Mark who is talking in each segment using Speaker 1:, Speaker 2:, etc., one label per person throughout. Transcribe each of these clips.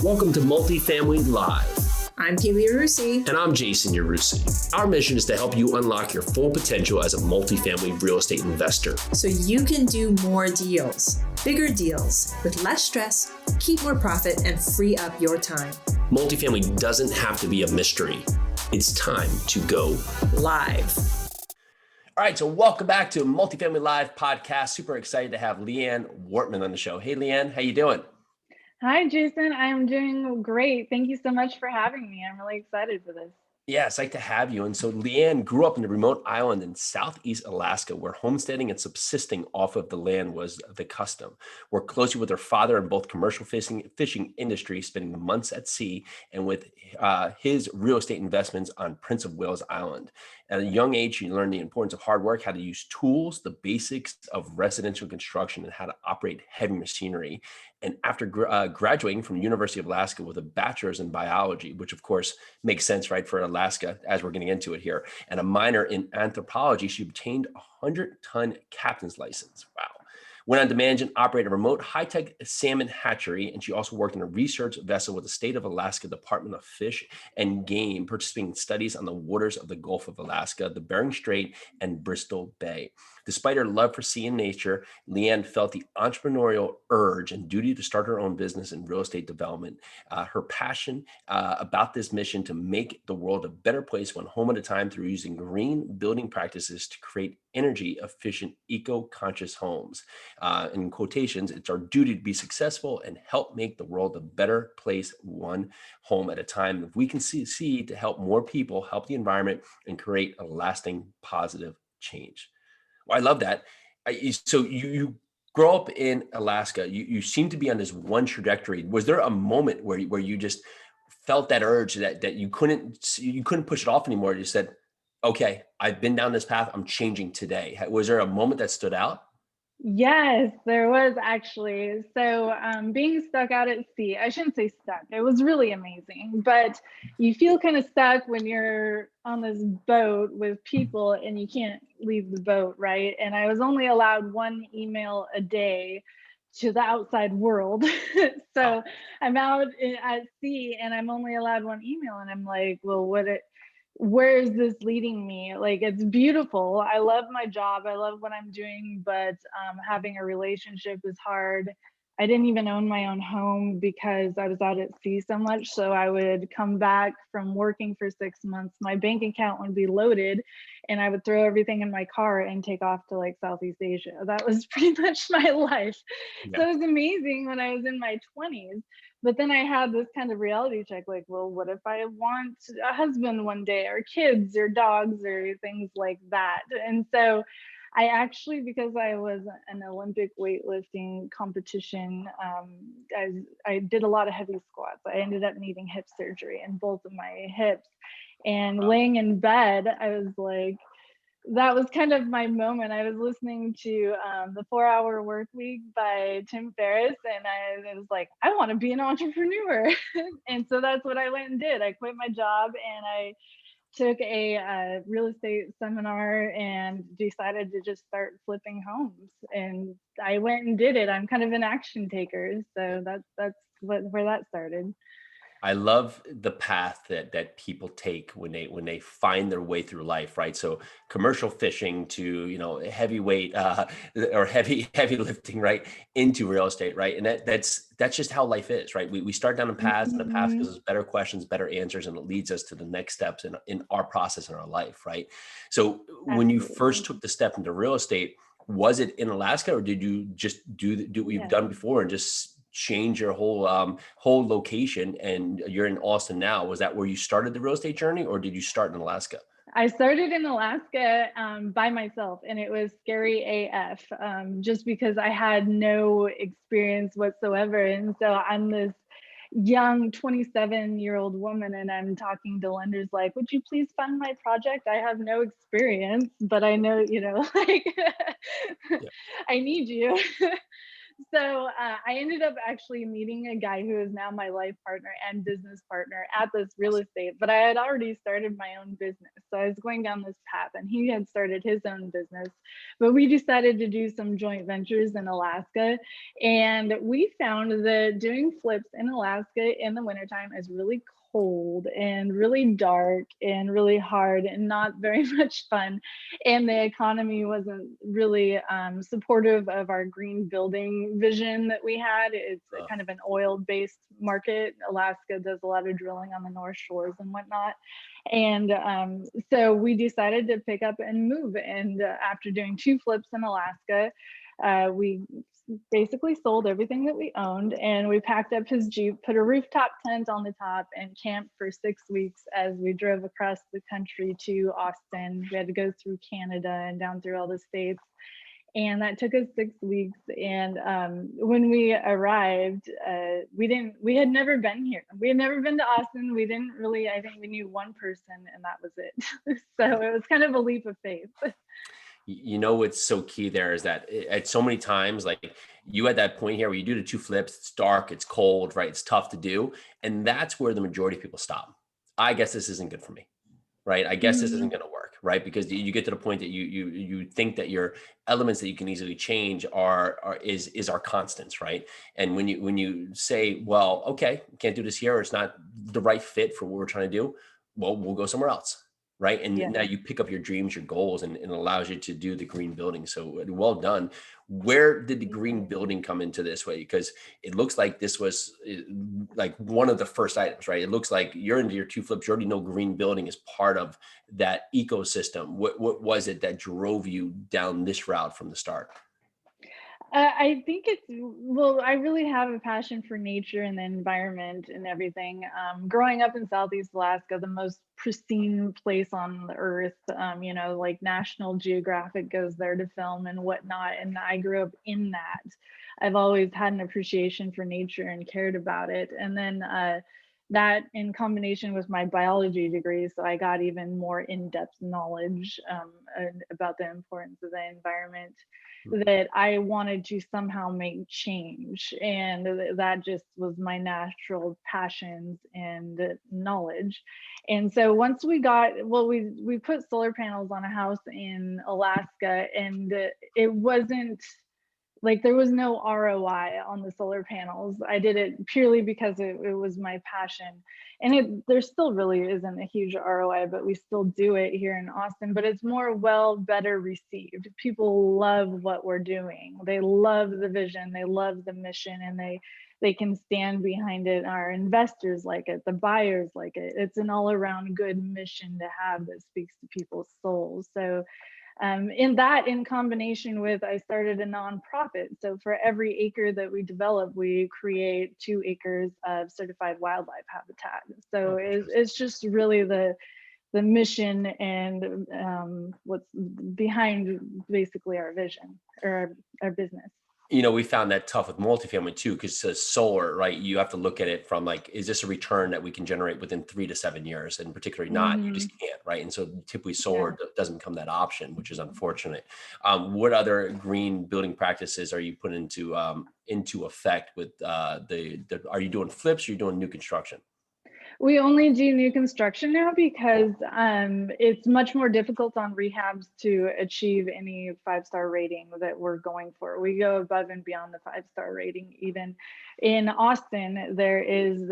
Speaker 1: Welcome to Multifamily Live.
Speaker 2: I'm Keely Rusi.
Speaker 1: And I'm Jason Yarusi. Our mission is to help you unlock your full potential as a multifamily real estate investor.
Speaker 2: So you can do more deals, bigger deals, with less stress, keep more profit, and free up your time.
Speaker 1: Multifamily doesn't have to be a mystery. It's time to go live. All right, so welcome back to Multifamily Live podcast. Super excited to have LeAn Wortman on the show. Hey, LeAn, how you doing?
Speaker 3: Hi, Jason. I'm doing great. Thank you so much for having me. I'm really excited for this.
Speaker 1: Yeah, it's like to have you. And so LeAn grew up in a remote island in Southeast Alaska where homesteading and subsisting off of the land was the custom. Worked closely with her father in both commercial fishing industry, spending months at sea, and with his real estate investments on Prince of Wales Island. At a young age, she learned the importance of hard work, how to use tools, the basics of residential construction, and how to operate heavy machinery. And after graduating from the University of Alaska with a bachelor's in biology, which of course makes sense, right, for Alaska, as we're getting into it here, and a minor in anthropology, she obtained a 100-ton captain's license. Wow. Went on to manage and operate a remote high-tech salmon hatchery, and she also worked in a research vessel with the state of Alaska Department of Fish and Game, participating in studies on the waters of the Gulf of Alaska, the Bering Strait, and Bristol Bay. Despite her love for sea and nature, LeAn felt the entrepreneurial urge and duty to start her own business in real estate development. Her passion about this mission to make the world a better place one home at a time through using green building practices to create energy-efficient, eco-conscious homes. In quotations, it's our duty to be successful and help make the world a better place one home at a time. If we can see to help more people, help the environment, and create a lasting positive change. Well, I love that. So you grow up in Alaska. You seem to be on this one trajectory. Was there a moment where you just felt that urge that you couldn't push it off anymore? You said, okay, I've been down this path. I'm changing today. Was there a moment that stood out?
Speaker 3: Yes, there was actually. So being stuck out at sea, I shouldn't say stuck. It was really amazing, but you feel kind of stuck when you're on this boat with people and you can't leave the boat, right? And I was only allowed one email a day to the outside world. So I'm out at sea and I'm only allowed one email, and I'm like, well, where is this leading me? Like, it's beautiful. I love my job. I love what I'm doing, but having a relationship is hard. I didn't even own my own home because I was out at sea so much. So I would come back from working for 6 months. My bank account would be loaded and I would throw everything in my car and take off to like Southeast Asia. That was pretty much my life. Yeah. So it was amazing when I was in my 20s. But then I had this kind of reality check, like, well, what if I want a husband one day, or kids, or dogs, or things like that? And so I actually, because I was an Olympic weightlifting competition, I did a lot of heavy squats. I ended up needing hip surgery in both of my hips. And laying in bed, I was like, that was kind of my moment. I was listening to the 4-Hour Work Week by Tim Ferriss, and I was like, I want to be an entrepreneur. And so that's what I went and did. I quit my job and I took a real estate seminar and decided to just start flipping homes. And I went and did it. I'm kind of an action taker. So that's where that started.
Speaker 1: I love the path that people take when they find their way through life, right? So commercial fishing to heavyweight or heavy lifting, right, into real estate, right? And that's just how life is, right? We start down a path, and the path gives us better questions, better answers, and it leads us to the next steps in our process in our life, right? So when you first took the step into real estate, was it in Alaska, or did you just do what you've done before and just change your whole location, and you're in Austin now? Was that where you started the real estate journey, or did you start in Alaska?
Speaker 3: I started in Alaska by myself, and it was scary AF, just because I had no experience whatsoever. And so I'm this young 27-year-old woman, and I'm talking to lenders like, would you please fund my project? I have no experience, but I know, like, I need you. So I ended up actually meeting a guy who is now my life partner and business partner at this real estate, but I had already started my own business. So I was going down this path and he had started his own business, but we decided to do some joint ventures in Alaska. And we found that doing flips in Alaska in the wintertime is really cold and really dark and really hard and not very much fun. And the economy wasn't really supportive of our green building vision that we had. It's a kind of an oil-based market. Alaska does a lot of drilling on the North Shores and whatnot. And so we decided to pick up and move. And after doing 2 flips in Alaska, we basically sold everything that we owned and we packed up his Jeep, put a rooftop tent on the top, and camped for 6 weeks as we drove across the country to Austin. We had to go through Canada and down through all the states. And that took us 6 weeks. And when we arrived, we had never been here. We had never been to Austin. We didn't really, I think we knew one person and that was it. So it was kind of a leap of faith.
Speaker 1: You know what's so key there is that at so many times, like you at that point here where you do the 2 flips, it's dark, it's cold, right? It's tough to do. And that's where the majority of people stop. I guess this isn't good for me, right? I guess this isn't going to work, right? Because you get to the point that you think that your elements that you can easily change is our constants, right? And when you say, well, okay, can't do this here, or it's not the right fit for what we're trying to do, well, we'll go somewhere else. Right. And
Speaker 3: Yeah.
Speaker 1: now you pick up your dreams, your goals, and it allows you to do the green building. So well done. Where did the green building come into this way? Because it looks like this was like one of the first items, right? It looks like you're into your 2 flips. You already know green building is part of that ecosystem. What was it that drove you down this route from the start?
Speaker 3: I think well, I really have a passion for nature and the environment and everything. Growing up in Southeast Alaska, the most pristine place on the earth, like National Geographic goes there to film and whatnot. And I grew up in that. I've always had an appreciation for nature and cared about it. And then that in combination with my biology degree, so I got even more in-depth knowledge about the importance of the environment, that I wanted to somehow make change. And that just was my natural passions and knowledge. And so once we put solar panels on a house in Alaska, and it wasn't like there was no ROI on the solar panels. I did it purely because it was my passion. And there still really isn't a huge ROI, but we still do it here in Austin, but it's better received. People love what we're doing. They love the vision, they love the mission, and they can stand behind it. Our investors like it, the buyers like it. It's an all around good mission to have that speaks to people's souls. So in combination with, I started a nonprofit. So for every acre that we develop, we create 2 acres of certified wildlife habitat. So it's just really the mission and what's behind basically our vision or our business.
Speaker 1: We found that tough with multifamily too, because solar, right? You have to look at it from like, is this a return that we can generate within 3 to 7 years? And particularly not, you just can't, right? And so typically solar doesn't become that option, which is unfortunate. What other green building practices are you putting into effect with are you doing flips? Or are you doing new construction?
Speaker 3: We only do new construction now because it's much more difficult on rehabs to achieve any 5-star rating that we're going for. We go above and beyond the 5-star rating. Even in Austin, there is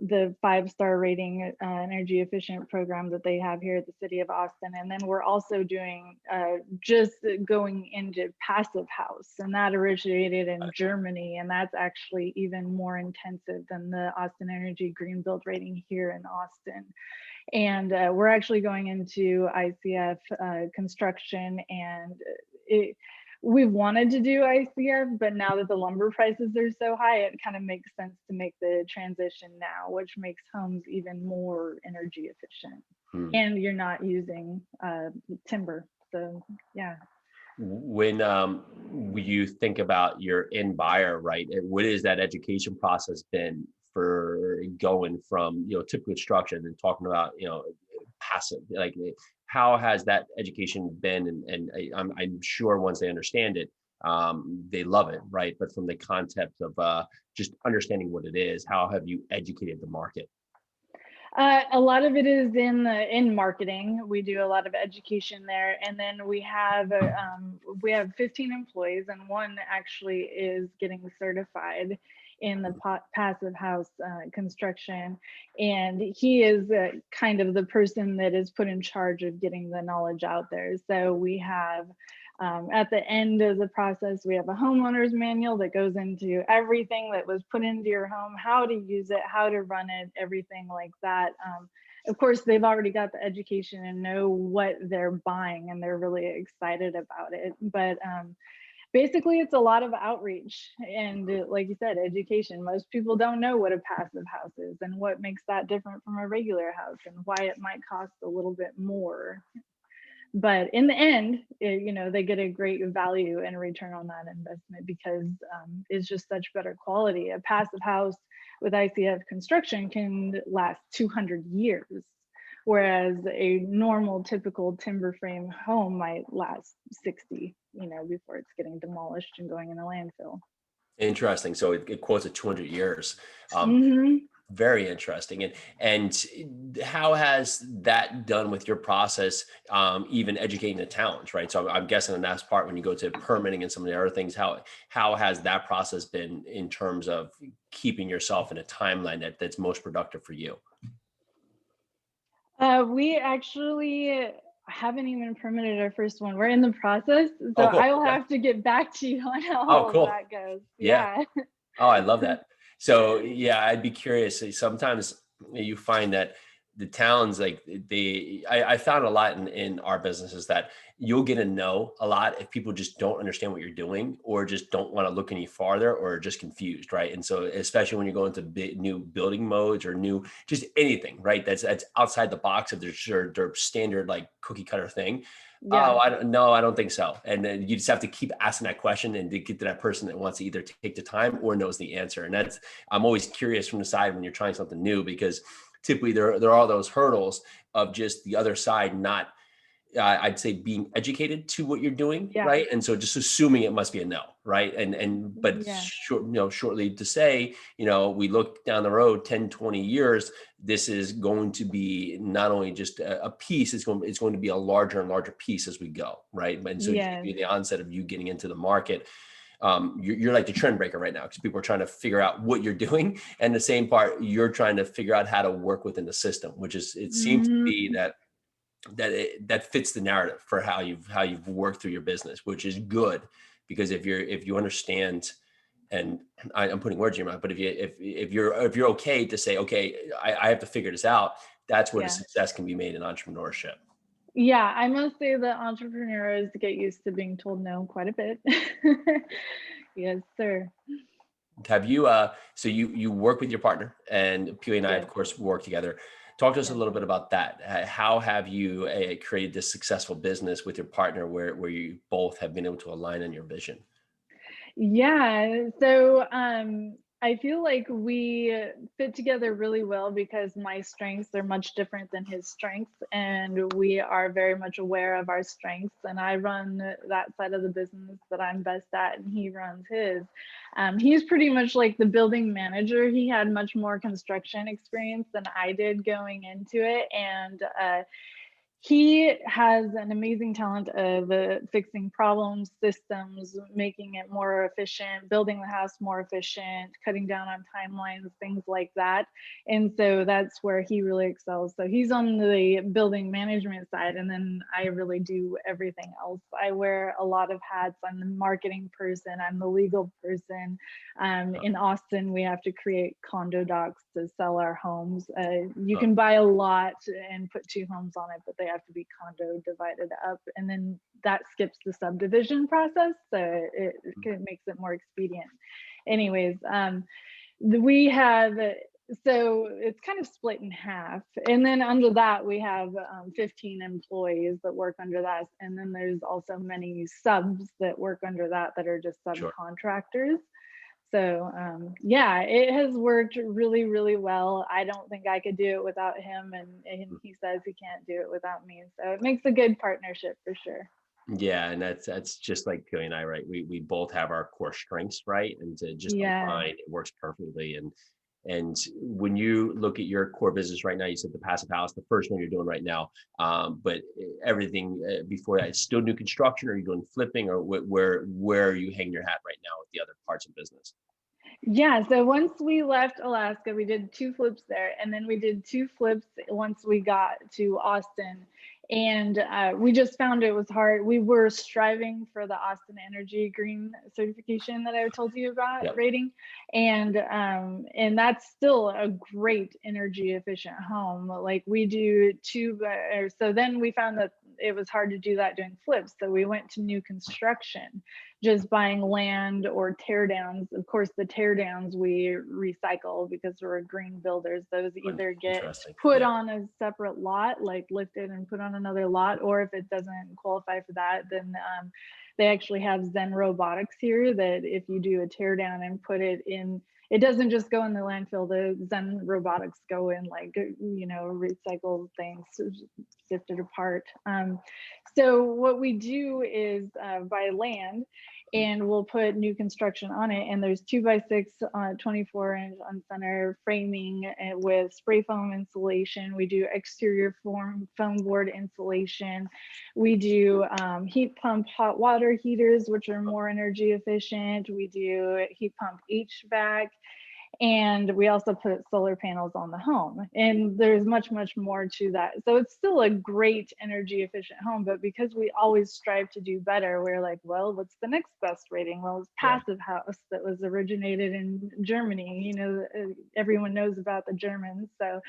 Speaker 3: the 5-star rating energy efficient program that they have here at the city of Austin. And then we're also doing just going into passive house, and that originated in Germany, and that's actually even more intensive than the Austin Energy Green Build rating here in Austin. And we're actually going into ICF construction, and we've wanted to do ICF, but now that the lumber prices are so high, it kind of makes sense to make the transition now, which makes homes even more energy efficient. And you're not using timber. So yeah.
Speaker 1: When you think about your end buyer, right? What is that education process been for going from, typical construction and talking about, passive, like how has that education been? And I'm sure once they understand it, they love it, right? But from the concept of just understanding what it is, how have you educated the market?
Speaker 3: A lot of it is in marketing. We do a lot of education there, and then we have 15 employees, and one actually is getting certified in the passive house construction, and he is kind of the person that is put in charge of getting the knowledge out there. So we have at the end of the process, we have a homeowner's manual that goes into everything that was put into your home, how to use it, how to run it, everything like that. Of course, they've already got the education and know what they're buying, and they're really excited about it. But basically, it's a lot of outreach and, like you said, education. Most people don't know what a passive house is and what makes that different from a regular house and why it might cost a little bit more. But in the end, they get a great value and return on that investment because it's just such better quality. A passive house with ICF construction can last 200 years, whereas a normal typical timber frame home might last 60, before it's getting demolished and going in a landfill.
Speaker 1: Interesting. So it quotes at 200 years.
Speaker 3: Hmm.
Speaker 1: Very interesting. And how has that done with your process, even educating the towns, right? So I'm guessing the next part when you go to permitting and some of the other things, how has that process been in terms of keeping yourself in a timeline that's most productive for you?
Speaker 3: We actually haven't even permitted our first one. We're in the process, so
Speaker 1: Oh, cool.
Speaker 3: I will
Speaker 1: Okay.
Speaker 3: have to get back to you on how
Speaker 1: Oh,
Speaker 3: all of
Speaker 1: cool.
Speaker 3: that goes.
Speaker 1: Yeah.
Speaker 3: Yeah.
Speaker 1: Oh, I love that. So yeah, I'd be curious. Sometimes you find that the towns like I found a lot in our businesses that you'll get a no a lot if people just don't understand what you're doing or just don't want to look any farther or are just confused, right? And so especially when you're going to new building modes or new just anything, right? That's outside the box of their standard like cookie cutter thing.
Speaker 3: Yeah.
Speaker 1: Oh, I don't know. I don't think so. And then you just have to keep asking that question and to get to that person that wants to either take the time or knows the answer. And I'm always curious from the side when you're trying something new, because typically there are those hurdles of just the other side not I'd say being educated to what you're doing,
Speaker 3: Yeah.
Speaker 1: right? And so just assuming it must be a no, right? But
Speaker 3: Yeah.
Speaker 1: shortly to say, we look down the road 10, 20 years, this is going to be not only just a piece, it's going to be a larger and larger piece as we go, right? And so
Speaker 3: Yes.
Speaker 1: the onset of you getting into the market, you're like the trend breaker right now because people are trying to figure out what you're doing, and the same part you're trying to figure out how to work within the system, which is it seems to
Speaker 3: Mhm.
Speaker 1: be that fits the narrative for how you've worked through your business, which is good because if you understand, and I'm putting words in your mouth, but if you're okay to say, okay, I have to figure this out, that's where the
Speaker 3: Yeah.
Speaker 1: success can be made in entrepreneurship.
Speaker 3: Yeah. I must say that entrepreneurs get used to being told no quite a bit. Yes, sir.
Speaker 1: Have you so you work with your partner, and Pui and I of
Speaker 3: Yes.
Speaker 1: course work together. Talk to us a
Speaker 3: Yes.
Speaker 1: little bit about that. How have you created this successful business with your partner where you both have been able to align on your vision?
Speaker 3: Yeah. So I feel like we fit together really well because my strengths are much different than his strengths, and we are very much aware of our strengths. And I run that side of the business that I'm best at, and he runs his. He's pretty much like the building manager. He had much more construction experience than I did going into it, and he has an amazing talent of fixing problems, systems, making it more efficient, building the house more efficient, cutting down on timelines, things like that. And so that's where he really excels. So he's on the building management side, and then I really do everything else. I wear a lot of hats. I'm the marketing person, I'm the legal person. In Austin, we have to create condo docs to sell our homes. You
Speaker 1: Uh,
Speaker 3: can buy a lot and put two homes on it, but they have to be condo divided up. And then that skips the subdivision process. So it makes it more expedient. Anyways, we have, so it's kind of split in half. And then under that, we have 15 employees that work under that. And then there's also many subs that work under that that are just
Speaker 1: sure.
Speaker 3: subcontractors. So yeah, it has worked really, really well. I don't think I could do it without him, and he says he can't do it without me. So it makes a good partnership for sure.
Speaker 1: Yeah, and that's just like Kelly and I, right? We both have our core strengths, right? And to just
Speaker 3: Yeah.
Speaker 1: align, it works perfectly. And when you look at your core business right now, you said the passive house, the first one you're doing right now, but everything before that, it's still new construction. Or are you doing flipping, or where are you hanging your hat right now with the other parts of business?
Speaker 3: Yeah, so once we left Alaska, we did two flips there, and then we did two flips once we got to Austin. And we just found it was hard. We were striving for the Austin Energy Green certification that I told you about
Speaker 1: Yep.
Speaker 3: rating, and that's still a great energy efficient home. Like we do two, so then we found that it was hard to do that doing flips, so we went to new construction, just buying land or tear downs. Of course, the tear downs we recycle because we're green builders. Those either get
Speaker 1: Interesting.
Speaker 3: put
Speaker 1: Yeah.
Speaker 3: on a separate lot, like lifted and put on another lot, or if it doesn't qualify for that, then they actually have Zen Robotics here that if you do a tear down and put it in, it doesn't just go in the landfill. The Zen Robotics go in, like, recycle things, sift it apart. So what we do is buy land, and we'll put new construction on it. And there's 2x6, 24-inch on center framing with spray foam insulation. We do exterior foam board insulation. We do heat pump hot water heaters, which are more energy efficient. We do heat pump HVAC. And we also put solar panels on the home, and there's much more to that. So it's still a great energy efficient home, but because we always strive to do better, we're like, well, what's the next best rating? Well, it's
Speaker 1: Yeah.
Speaker 3: passive house that was originated in Germany. Everyone knows about the Germans. So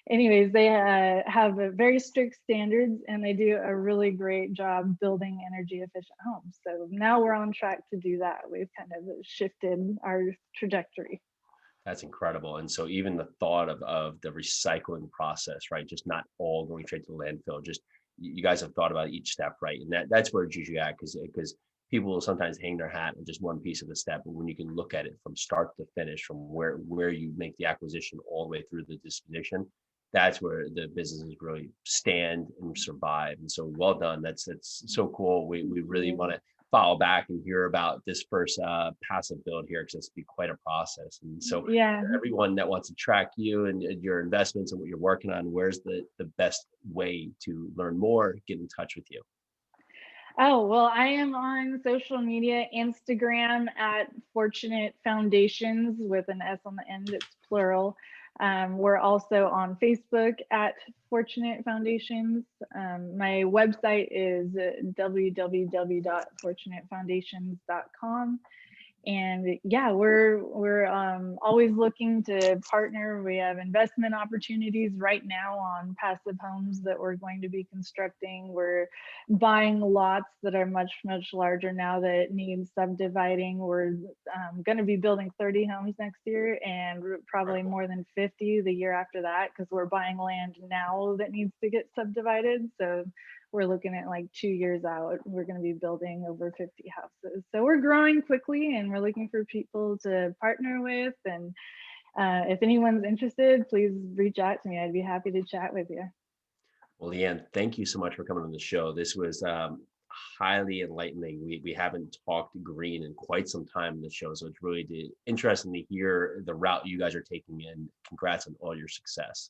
Speaker 3: anyways, they have a very strict standards, and they do a really great job building energy efficient homes. So now we're on track to do that. We've kind of shifted our trajectory.
Speaker 1: That's incredible. And so even the thought of the recycling process, right? Just not all going straight to the landfill. Just you guys have thought about each step, right? And that's where Juju at, because people will sometimes hang their hat on just one piece of the step, but when you can look at it from start to finish, from where you make the acquisition all the way through the disposition, that's where the businesses really stand and survive. And so well done. That's so cool. We really want to follow back and hear about this first passive build here, because it's be quite a process. And so
Speaker 3: Yeah.
Speaker 1: for everyone that wants to track you and your investments and what you're working on, where's the best way to learn more, get in touch with you?
Speaker 3: Oh, well, I am on social media, Instagram at Fortunate Foundations with an S on the end, it's plural. We're also on Facebook at Fortunate Foundations. My website is www.fortunatefoundations.com. And yeah, we're always looking to partner. We have investment opportunities right now on passive homes that we're going to be constructing. We're buying lots that are much larger now that need subdividing. We're going to be building 30 homes next year, and probably more than 50 the year after that, because we're buying land now that needs to get subdivided. So we're looking at like 2 years out, we're going to be building over 50 houses. So we're growing quickly, and we're looking for people to partner with. And if anyone's interested, please reach out to me. I'd be happy to chat with you.
Speaker 1: Well, LeAn, thank you so much for coming on the show. This was highly enlightening. We haven't talked green in quite some time in the show, so it's really interesting to hear the route you guys are taking, and congrats on all your success.